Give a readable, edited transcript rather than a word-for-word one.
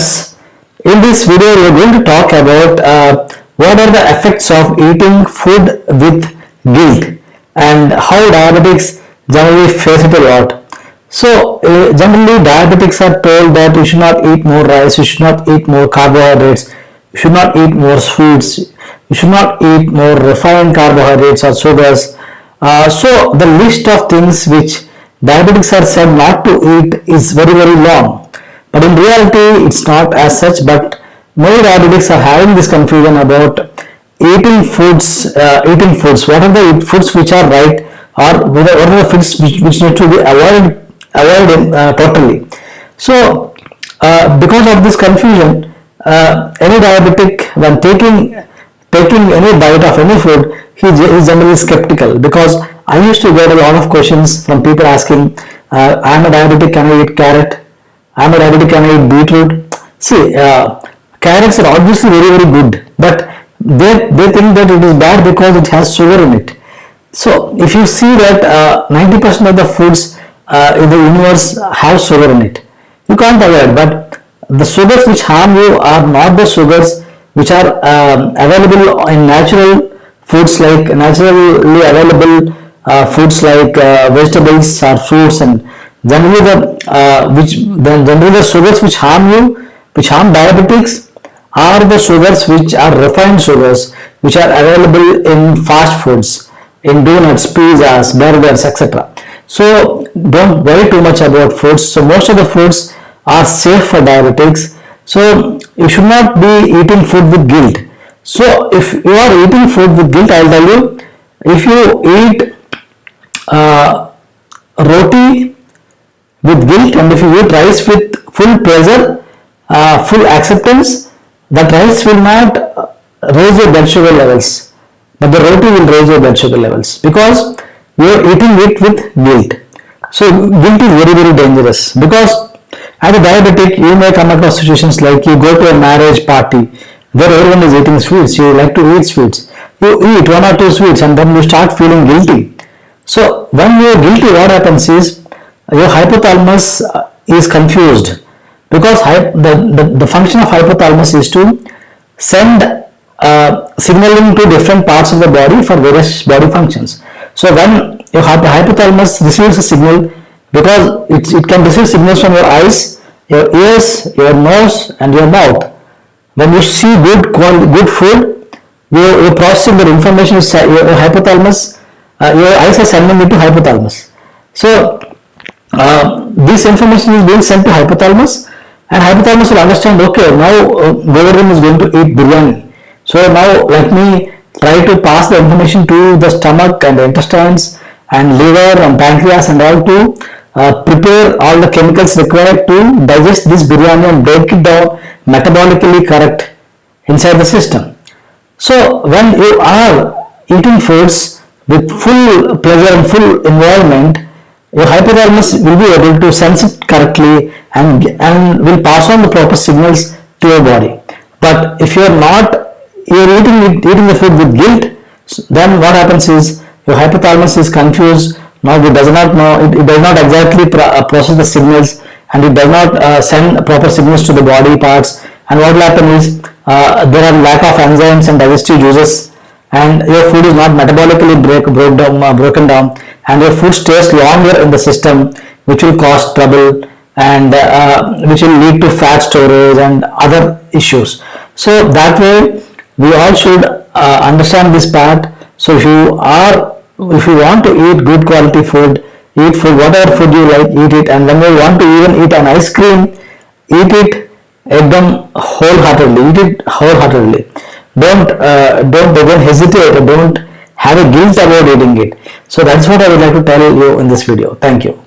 friends, in this video we are going to talk about what are the effects of eating food with guilt and how diabetics generally face it a lot. So generally diabetics are told that you should not eat more rice, you should not eat more carbohydrates, you should not eat more sweets, you should not eat more refined carbohydrates or sugars. So the list of things which diabetics are said not to eat is very long. But in reality, it's not as such, but many diabetics are having this confusion about eating foods. What are the foods which are right, or what are the foods which need to be avoided totally. So, because of this confusion, any diabetic, when taking any bite of any food, he is generally skeptical, because I used to get a lot of questions from people asking, I am a diabetic, can I eat carrot? I am a diabetic, can I eat beetroot? See, carrots are obviously very good, but they think that it is bad because it has sugar in it. So if you see that 90% of the foods in the universe have sugar in it, you can't avoid. But the sugars which harm you are not the sugars which are available in natural foods, like naturally available foods like vegetables or fruits, and generally the sugars which harm you, which harm diabetics, are the sugars which are refined sugars, which are available in fast foods, in donuts, pizzas, burgers, etc. So don't worry too much about foods. So most of the foods are safe for diabetics. So you should not be eating food with guilt. So if you are eating food with guilt, I'll tell you, if you eat roti with guilt, and if you eat rice with full pleasure, full acceptance, that rice will not raise your blood sugar levels, but the roti will raise your blood sugar levels, because you are eating it with guilt. So guilt is very dangerous, because as a diabetic you may come across situations like you go to a marriage party where everyone is eating sweets, you like to eat sweets, you eat one or two sweets and then you start feeling guilty. So when you are guilty, what happens is your hypothalamus is confused, because the function of hypothalamus is to send signaling to different parts of the body for various body functions. So when your hypothalamus receives a signal, because it can receive signals from your eyes, your ears, your nose and your mouth. When you see good food, you processing the information, your hypothalamus, your eyes are sending it to hypothalamus. So this information is being sent to hypothalamus, and hypothalamus will understand, okay, now Govardhan is going to eat biryani. So now let me try to pass the information to the stomach and the intestines and liver and pancreas and all to prepare all the chemicals required to digest this biryani and break it down metabolically correct inside the system. So when you are eating foods with full pleasure and full involvement, your hypothalamus will be able to sense it correctly and will pass on the proper signals to your body. But if you are eating the food with guilt, then what happens is your hypothalamus is confused. Now it does not know, it does not exactly process the signals, and it does not send proper signals to the body parts, and what will happen is there are lack of enzymes and digestive juices, and your food is not metabolically broken down, and your food stays longer in the system, which will cause trouble and which will lead to fat storage and other issues. So that way we all should understand this part. So if you want to eat good quality food, eat food, whatever food you like, eat it, and when you want to even eat an ice cream, eat it wholeheartedly. Don't even hesitate, or don't have a guilt about eating it. So that's what I would like to tell you in this video. Thank you.